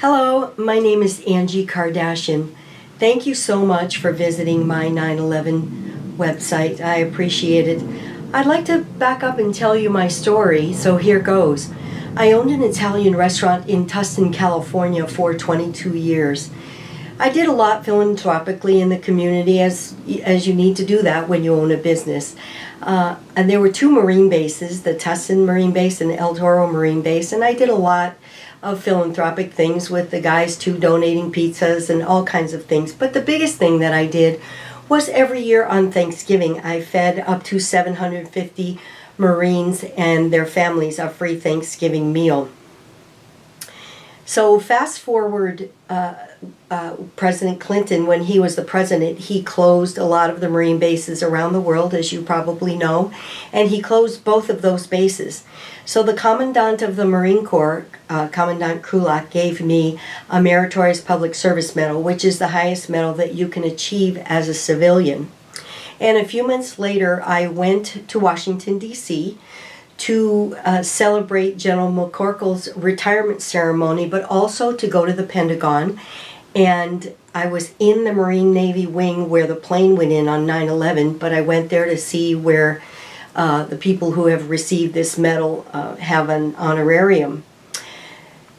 Hello, my name is Angie Kardashian. Thank you so much for visiting my 9/11 website. I appreciate it. I'd like to back up and tell you my story, so here goes. I owned an Italian restaurant in Tustin, California for 22 years. I did a lot philanthropically in the community, as you need to do that when you own a business. And there were two Marine bases, the Tustin Marine Base and the El Toro Marine Base, and I did a lot of philanthropic things with the guys too, donating pizzas and all kinds of things. But the biggest thing that I did was every year on Thanksgiving, I fed up to 750 Marines and their families a free Thanksgiving meal. So fast forward, President Clinton, when he was the president, he closed a lot of the Marine bases around the world, as you probably know, and he closed both of those bases. So the Commandant of the Marine Corps, Commandant Krulak, gave me a Meritorious Public Service Medal, which is the highest medal that you can achieve as a civilian. And a few months later, I went to Washington, D.C., to celebrate General McCorkle's retirement ceremony, but also to go to the Pentagon. And I was in the Marine Navy wing where the plane went in on 9/11, but I went there to see where the people who have received this medal have an honorarium.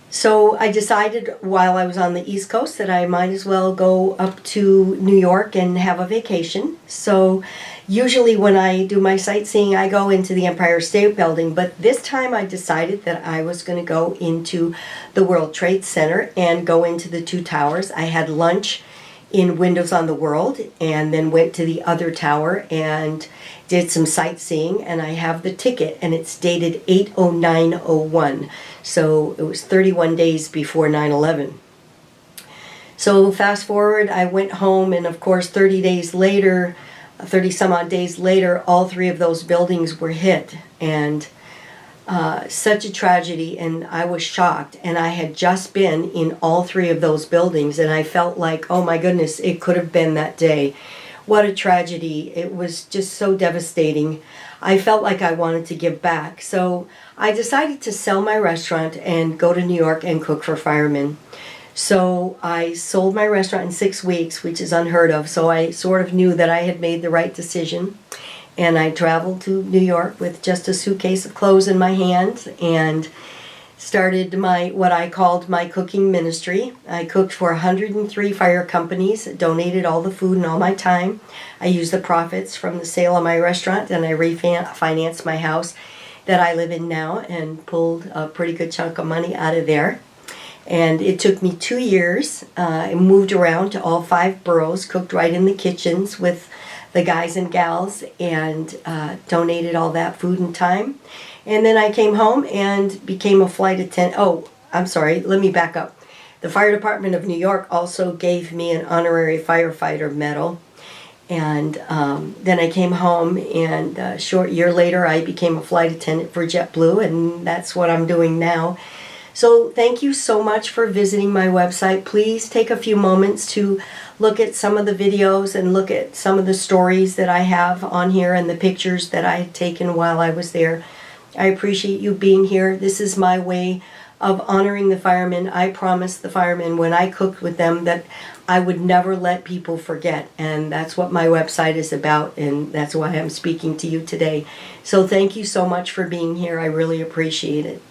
So I decided while I was on the East Coast that I might as well go up to New York and have a vacation. So usually when I do my sightseeing, I go into the Empire State Building, but this time I decided that I was going to go into the World Trade Center and go into the two towers. I had lunch in Windows on the World and then went to the other tower and did some sightseeing, and I have the ticket and it's dated 8/09/01. So it was 31 days before 9/11. So fast forward, I went home, and of course 30 some odd days later, all three of those buildings were hit, and such a tragedy, and I was shocked. And I had just been in all three of those buildings, and I felt like, oh my goodness, it could have been that day. What a tragedy. It was just so devastating. I felt like I wanted to give back. So I decided to sell my restaurant and go to New York and cook for firemen. So I sold my restaurant in 6 weeks, which is unheard of. So I sort of knew that I had made the right decision. And I traveled to New York with just a suitcase of clothes in my hand and started what I called my cooking ministry. I cooked for 103 fire companies, donated all the food and all my time. I used the profits from the sale of my restaurant, and I refinanced my house that I live in now and pulled a pretty good chunk of money out of there. And it took me 2 years. I moved around to all 5 boroughs, cooked right in the kitchens with the guys and gals, and donated all that food and time. And then I came home and became a flight attendant. Oh, I'm sorry, let me back up. The Fire Department of New York also gave me an honorary firefighter medal. And then I came home, and a short year later I became a flight attendant for JetBlue, and that's what I'm doing now. So thank you so much for visiting my website. Please take a few moments to look at some of the videos and look at some of the stories that I have on here and the pictures that I had taken while I was there. I appreciate you being here. This is my way of honoring the firemen. I promised the firemen when I cooked with them that I would never let people forget, and that's what my website is about, and that's why I'm speaking to you today. So thank you so much for being here. I really appreciate it.